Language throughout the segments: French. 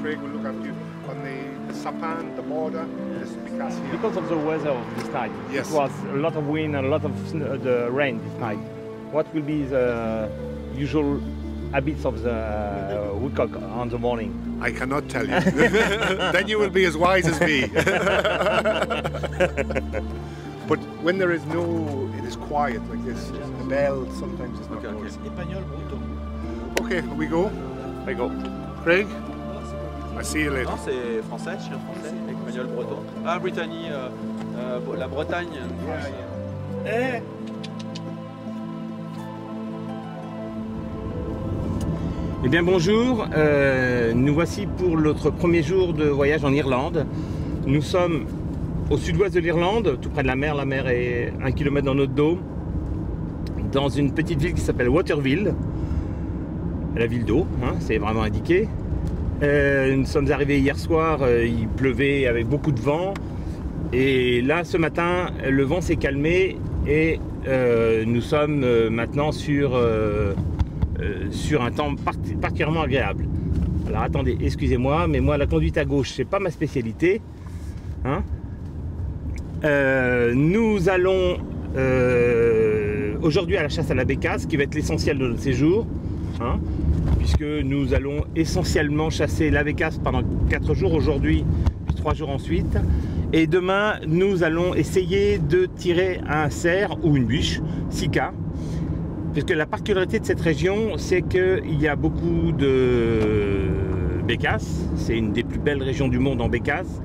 Craig will look after you. On the Sapin, the border, this Bécasse here. Because of the weather of this night, Yes. it was a lot of wind and a lot of the rain this night. What will be the usual habits of the woodcock on the morning? I cannot tell you. Then you will be as wise as me. But when there is no, it is quiet like this. The bell sometimes is not noisy. Espagnol, breton. Okay, we go. I go. Craig, I see you later. Non, c'est français, chien français, espagnol, breton. Ah, Brittany, la Bretagne. Eh. Eh bien bonjour, nous voici pour notre premier jour de voyage en Irlande. Nous sommes au sud-ouest de l'Irlande, tout près de la mer est 1 km dans notre dos, dans une petite ville qui s'appelle Waterville, la ville d'eau, hein, c'est vraiment indiqué. Nous sommes arrivés hier soir, il pleuvait avec beaucoup de vent, et là ce matin le vent s'est calmé et nous sommes maintenant sur un temps particulièrement agréable. Alors attendez, excusez-moi, mais moi la conduite à gauche c'est pas ma spécialité, hein. Nous allons aujourd'hui à la chasse à la bécasse, qui va être l'essentiel de notre séjour, hein, puisque nous allons essentiellement chasser la bécasse pendant 4 jours aujourd'hui, puis 3 jours ensuite. Et demain, nous allons essayer de tirer un cerf ou une biche, Sika. Puisque la particularité de cette région, c'est qu'il y a beaucoup de bécasses. C'est une des plus belles régions du monde en bécasse.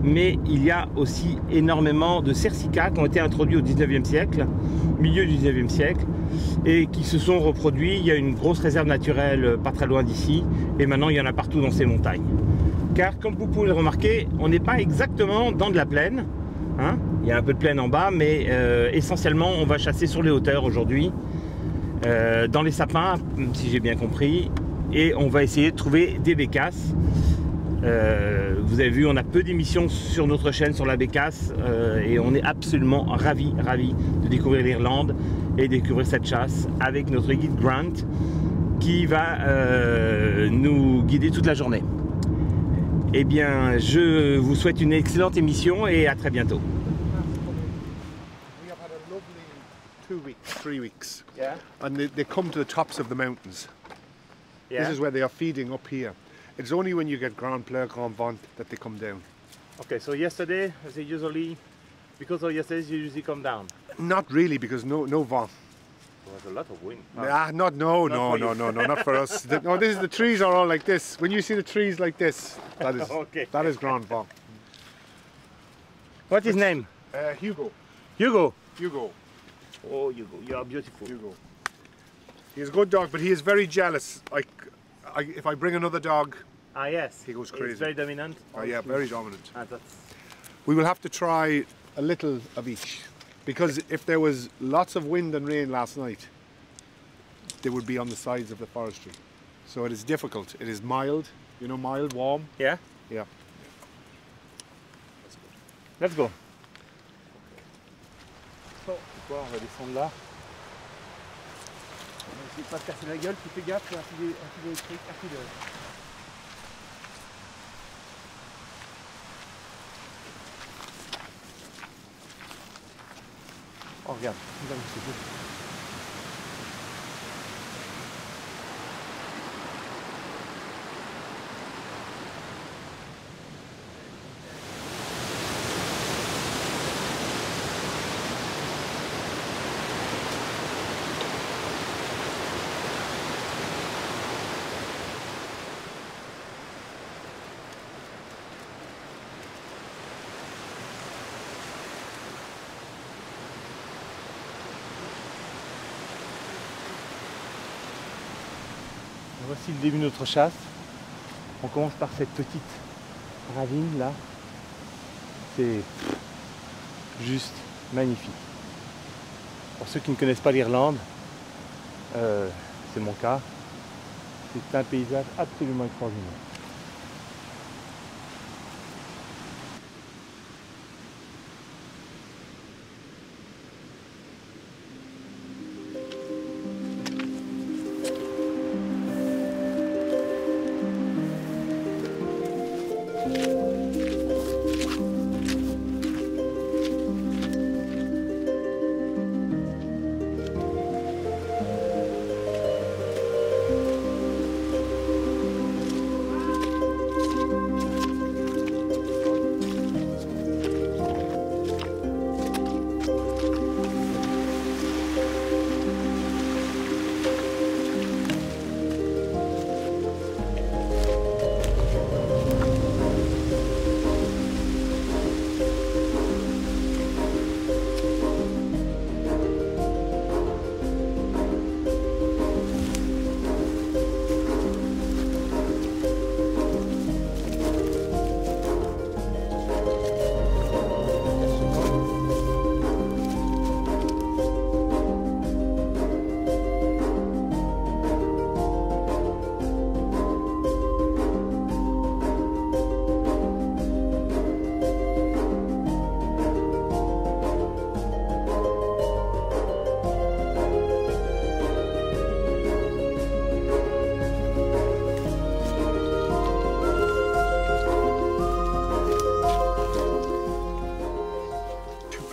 Mais il y a aussi énormément de cercicas qui ont été introduits au 19e siècle, milieu du 19e siècle, et qui se sont reproduits. Il y a une grosse réserve naturelle pas très loin d'ici, et maintenant il y en a partout dans ces montagnes. Car comme vous pouvez le remarquer, on n'est pas exactement dans de la plaine, hein. Il y a un peu de plaine en bas, mais essentiellement on va chasser sur les hauteurs aujourd'hui, dans les sapins, si j'ai bien compris, et on va essayer de trouver des bécasses. Vous avez vu, on a peu d'émissions sur notre chaîne sur la bécasse, et on est absolument ravis de découvrir l'Irlande et découvrir cette chasse avec notre guide Grant qui va nous guider toute la journée. Eh bien, je vous souhaite une excellente émission et à très bientôt. We have had a lovely 2 weeks, 3 weeks. Yeah. And they come to the tops of the mountains. Yeah. This is where they are feeding up here. It's only when you get Grand Pleur, Grand Vent that they come down. Okay, so yesterday, they usually, because of yesterday, they usually come down. Not really, because no vent. There was a lot of wind. No, not for us. No, this is the trees are all like this. When you see the trees like this, that is Okay. that is Grand Vent. What is his name? Hugo. Hugo. Hugo. Oh, Hugo, you are beautiful. Hugo. He's a good dog, but he is very jealous. If I bring another dog, Ah yes, He goes He's crazy. very dominant. oh yeah, very dominant. Ah, that's... We will have to try a little of each, because if there was lots of wind and rain last night, they would be on the sides of the forestry. So it is difficult. It is mild, you know, mild, warm. Yeah. Yeah. Let's go. Bon, on va descendre là. On va essayer de pas se casser la gueule, tu fais gaffe, il y a un fil électrique, un fil. Oh regarde, c'est beau. Voici le début de notre chasse. On commence par cette petite ravine là. C'est juste magnifique. Pour ceux qui ne connaissent pas l'Irlande, c'est mon cas, c'est un paysage absolument extraordinaire.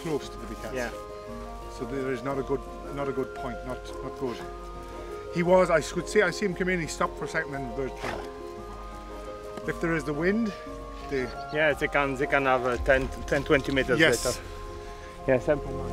close to the Bécasse. Yeah. So there is not a good point, not good. He was, I see him come in, he stopped for a second and bird through. If there is the wind, Yeah, they can have 10-20 meters yes. later. Yeah, c'est pour moi.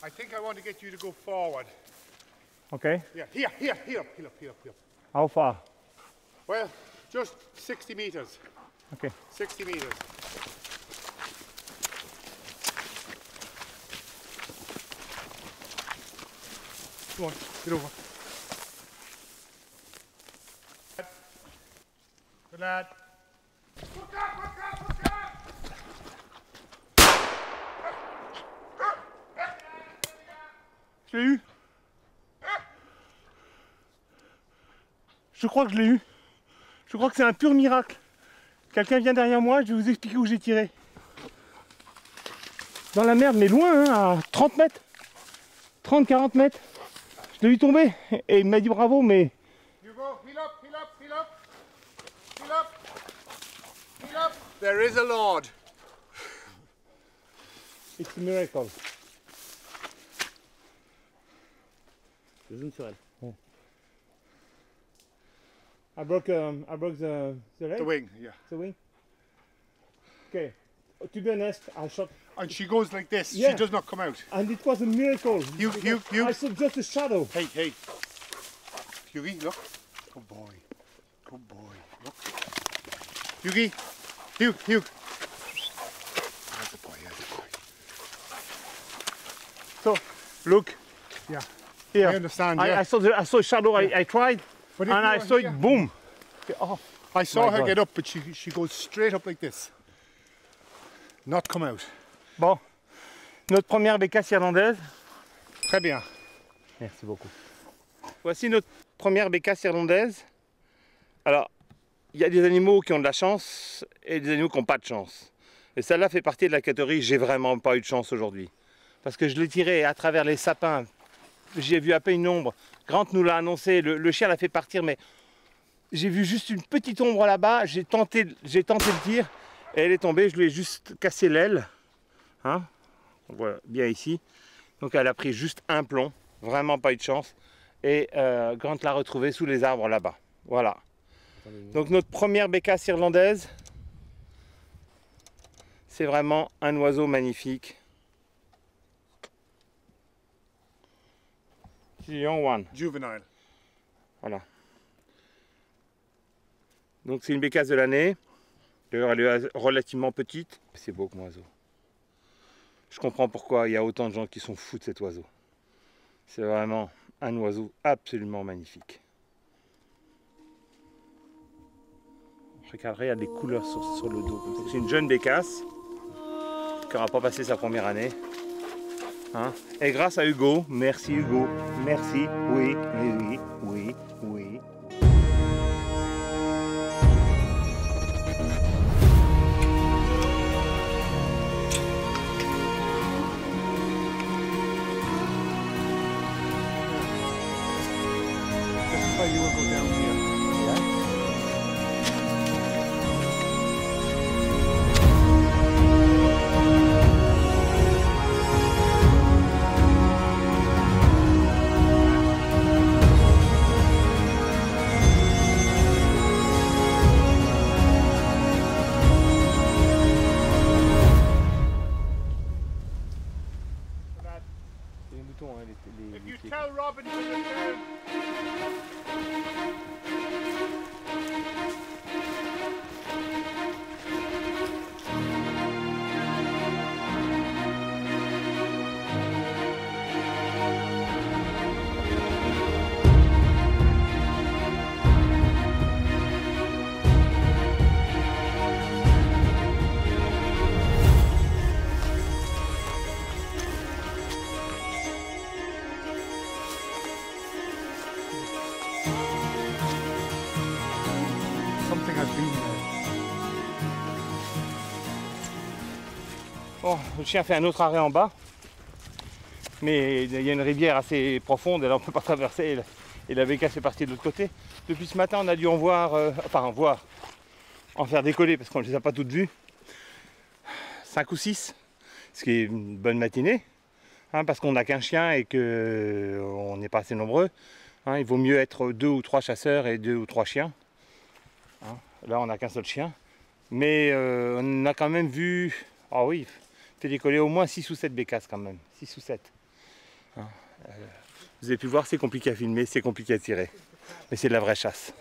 I think I want to get you to go forward. Okay. Yeah, here. How far? Well, just 60 meters. Okay. 60 meters. Come on, get over. Good lad. Look up! Je l'ai eu. Je crois que je l'ai eu. Je crois que c'est un pur miracle. Quelqu'un vient derrière moi, je vais vous expliquer où j'ai tiré. Dans la merde, mais loin, hein, à 30 mètres. 30-40 mètres. Je l'ai vu tomber et il m'a dit bravo, mais... Hugo, heel up. There is a Lord. It's a miracle. Je zoome sur elle. Ouais. I broke the leg? The wing, yeah. The wing? Okay. To be honest, I shot... And she goes like this. Yeah. She does not come out. And it was a miracle. You. I saw just a shadow. Hey. Hughie, look. Good boy. Look. Hughie. Hugh. That's a boy. So, look. Yeah. Here. I understand, yeah. I saw a shadow, I tried, But and if you I were saw here- it, boom. Oh, I saw My her God. get up, but she goes straight up like this. Not come out. bon. Notre première bécasse irlandaise. Très bien. Merci beaucoup. Voici notre première bécasse irlandaise. Alors, il y a des animaux qui ont de la chance et des animaux qui n'ont pas de chance. Et celle-là fait partie de la catégorie j'ai vraiment pas eu de chance aujourd'hui. Parce que je l'ai tirée à travers les sapins. J'ai vu à peine une ombre. Grant nous l'a annoncé, le chien l'a fait partir, mais j'ai vu juste une petite ombre là-bas. J'ai tenté le tir et elle est tombée. Je lui ai juste cassé l'aile. Hein? Voilà, bien ici. Donc elle a pris juste un plomb. Vraiment pas eu de chance. Et Grant l'a retrouvée sous les arbres là-bas. Voilà. Donc notre première bécasse irlandaise, c'est vraiment un oiseau magnifique. C'est young one. Juvenile. Voilà. Donc c'est une bécasse de l'année. D'ailleurs elle est relativement petite. C'est beau comme oiseau. Je comprends pourquoi il y a autant de gens qui sont fous de cet oiseau. C'est vraiment un oiseau absolument magnifique. Regarde les couleurs sur le dos. C'est une jeune bécasse qui n'aura pas passé sa première année. Hein? Et grâce à Hugo, merci Hugo, merci, oui. This is how you will go down here. Les moutons, hein, If you pieds. tell Robin to return. Bon, le chien fait un autre arrêt en bas. Mais il y a une rivière assez profonde et là on ne peut pas traverser et la bécasse est partie de l'autre côté. Depuis ce matin on a dû en faire décoller parce qu'on ne les a pas toutes vues. 5 ou 6, ce qui est une bonne matinée, hein, parce qu'on n'a qu'un chien et qu'on n'est pas assez nombreux. Hein, il vaut mieux être 2 ou 3 chasseurs et 2 ou 3 chiens. Hein, là on n'a qu'un seul chien. Mais on a quand même vu, ah oui, fait décoller au moins 6 ou 7 bécasses quand même, 6 ou 7. Hein, vous avez pu voir, c'est compliqué à filmer, c'est compliqué à tirer. Mais c'est de la vraie chasse.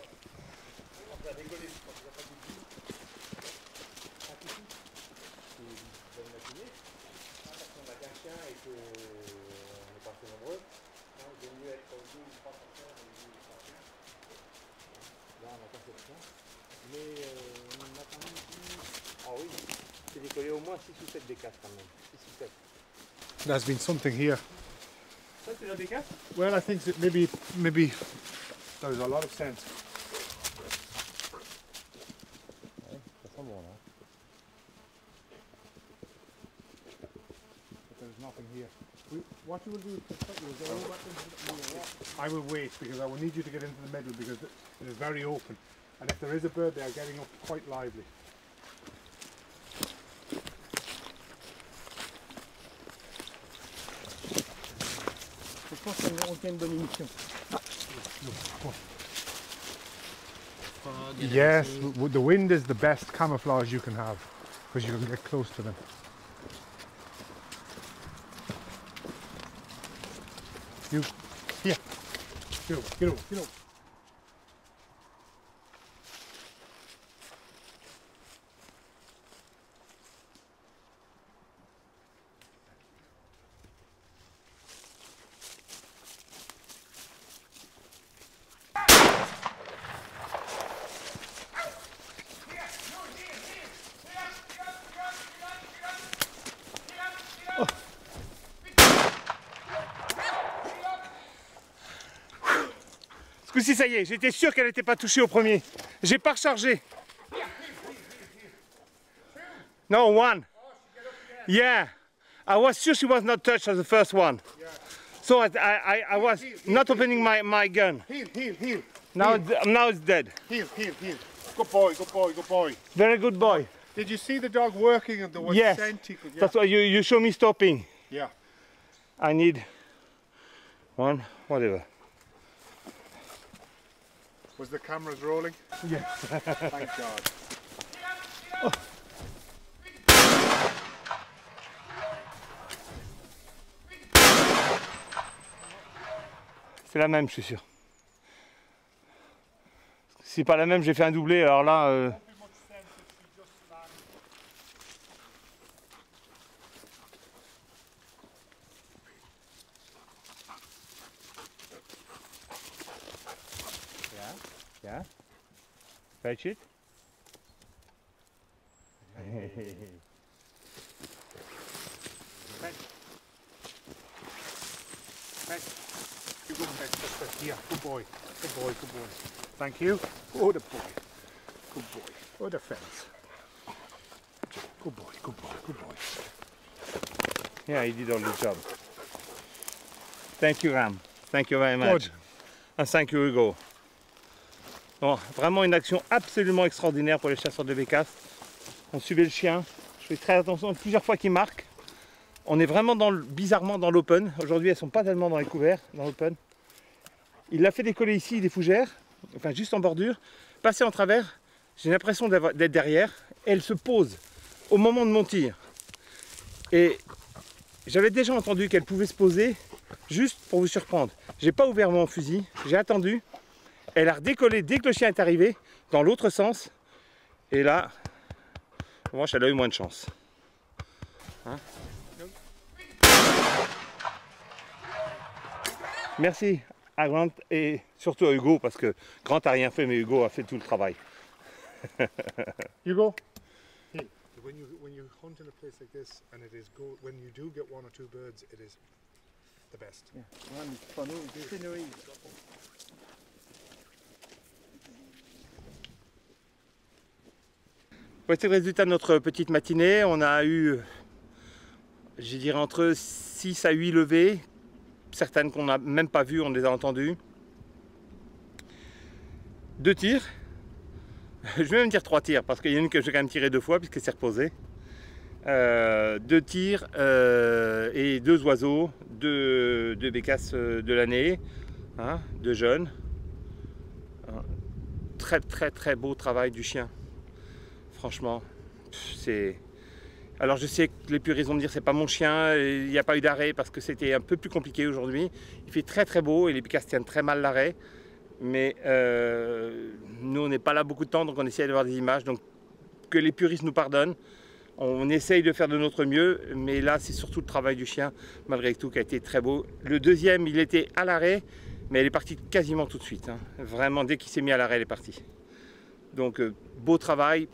Décoller au moins 6 ou 7 bécasses quand même. 6 ou 7. There's been something here. Ça c'est la bécasse? Well, I think that maybe there's a lot of sense. Ouais, ça sent bon là. But there's nothing here. What you will do is I will wait because I will need you to get into the middle because it is very open. And if there is a bird, they are getting up quite lively. Je pense qu'on tient une bonne émission. Yes, the wind is the best camouflage you can have because you can get close to them. You, here, get over, get over, get over. Ce coup-ci, ça y est, j'étais sûr qu'elle n'était pas touchée au premier. J'ai pas rechargé. No, one. Yeah. I was sure she was not touched as the first one. So I was not opening my gun. Heel. Now it's dead. Heel. Good boy, good boy, good boy. Very good boy. Did you see the dog working and the one Yes. scent he could? Yeah. That's why you show me stopping. Yeah. I need one, whatever. Was the cameras rolling? Yes. Thank God. Oh. C'est la même, je suis sûr. Si c'est pas la même, j'ai fait un doublé, alors là... Yeah. Fetch it. You go fetch. Yeah, good boy. Good boy. Thank you. Oh, the boy. Good boy. Oh, the fence. Good boy. Yeah, he did all the job. Thank you, Ram. Thank you very much. Good. And thank you, Hugo. Bon, vraiment une action absolument extraordinaire pour les chasseurs de bécasse. On suivait le chien. Je fais très attention, plusieurs fois qu'il marque. On est vraiment bizarrement dans l'open. Aujourd'hui, elles ne sont pas tellement dans les couverts, dans l'open. Il l'a fait décoller ici, des fougères, enfin juste en bordure, passer en travers. J'ai l'impression d'être derrière. Elle se pose au moment de mon tir. Et j'avais déjà entendu qu'elle pouvait se poser juste pour vous surprendre. J'ai pas ouvert mon fusil, j'ai attendu. Elle a redécollé dès que le chien est arrivé, dans l'autre sens. Et là, en revanche, elle a eu moins de chance. Hein? Merci à Grant et surtout à Hugo, parce que Grant n'a rien fait, mais Hugo a fait tout le travail. Hugo? Hey, when you hunt in a place like this, and it is when you do get 1 or 2 birds, it is the best. Yeah. Voici le résultat de notre petite matinée. On a eu je dirais entre 6 à 8 levées, certaines qu'on n'a même pas vues, on les a entendues. 2 tirs, je vais même dire 3 tirs, parce qu'il y en a une que j'ai quand même tiré 2 fois, puisqu'elle s'est reposée. 2 tirs et 2 oiseaux, 2 bécasses de l'année, hein, 2 jeunes. Très beau travail du chien, franchement. Alors je sais que les puristes vont me dire c'est pas mon chien, il n'y a pas eu d'arrêt parce que c'était un peu plus compliqué aujourd'hui. Il fait très beau et les bécasses tiennent très mal l'arrêt. Mais nous on n'est pas là beaucoup de temps, donc on essaie d'avoir des images. Donc que les puristes nous pardonnent. On essaye de faire de notre mieux, mais là c'est surtout le travail du chien, malgré tout, qui a été très beau. Le deuxième, il était à l'arrêt, mais elle est partie quasiment tout de suite. Hein. Vraiment, dès qu'il s'est mis à l'arrêt, elle est partie. Donc beau travail,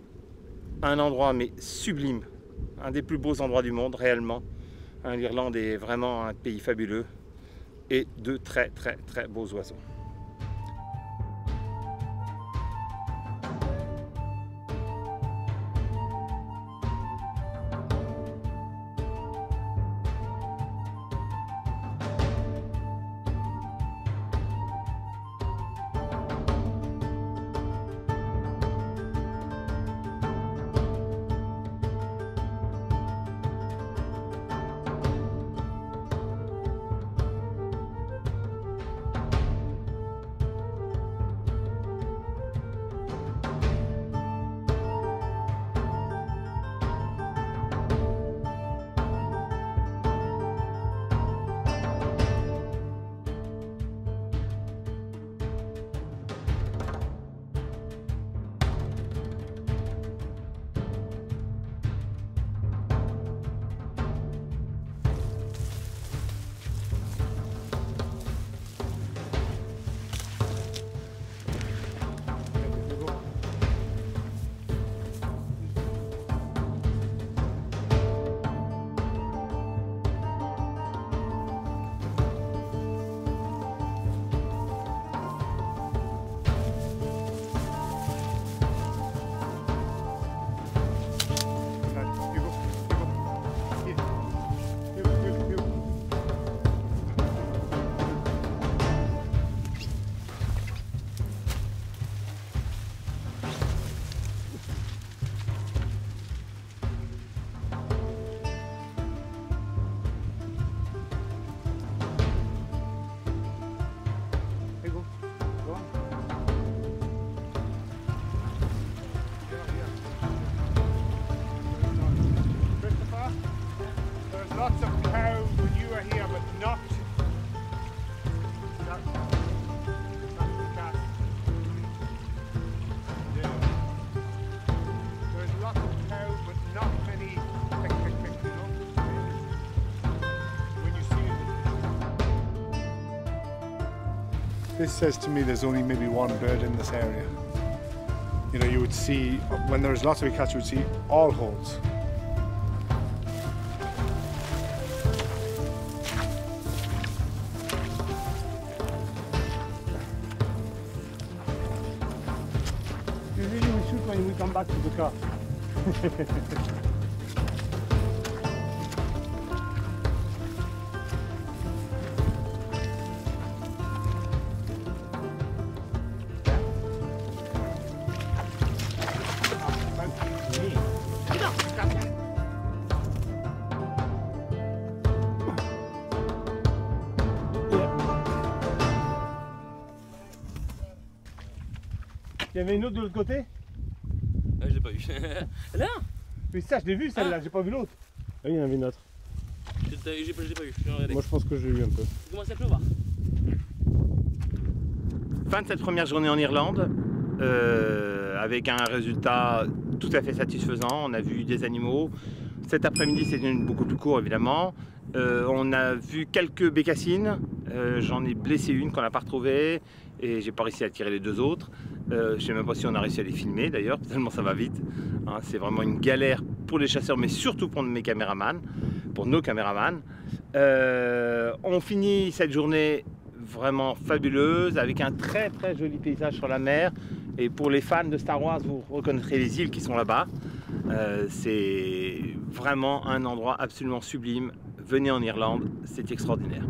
un endroit mais sublime, un des plus beaux endroits du monde réellement. Hein, l'Irlande est vraiment un pays fabuleux et de très beaux oiseaux. This says to me there's only maybe one bird in this area. You know, you would see, when there's lots of cats, you would see all holes. Usually we shoot when we come back to the car. Il y avait une autre de l'autre côté? Ah, je l'ai pas eu. Là? Mais ça, je l'ai vu celle-là, j'ai pas vu l'autre. Ah oui, il y en avait une autre. Je l'ai pas eu. Moi, je pense que je l'ai eu un peu. Il commence à pleuvoir. Fin de cette première journée en Irlande, avec un résultat tout à fait satisfaisant. On a vu des animaux. Cet après-midi, c'était beaucoup plus court, évidemment. On a vu quelques bécassines. J'en ai blessé une qu'on n'a pas retrouvée et j'ai pas réussi à tirer les deux autres. Je sais même pas si on a réussi à les filmer d'ailleurs, tellement ça va vite. Hein, c'est vraiment une galère pour les chasseurs, mais surtout pour mes caméramans, pour nos caméramans. On finit cette journée vraiment fabuleuse avec un très joli paysage sur la mer. Et pour les fans de Star Wars, vous reconnaîtrez les îles qui sont là-bas. C'est vraiment un endroit absolument sublime. Venez en Irlande, c'est extraordinaire.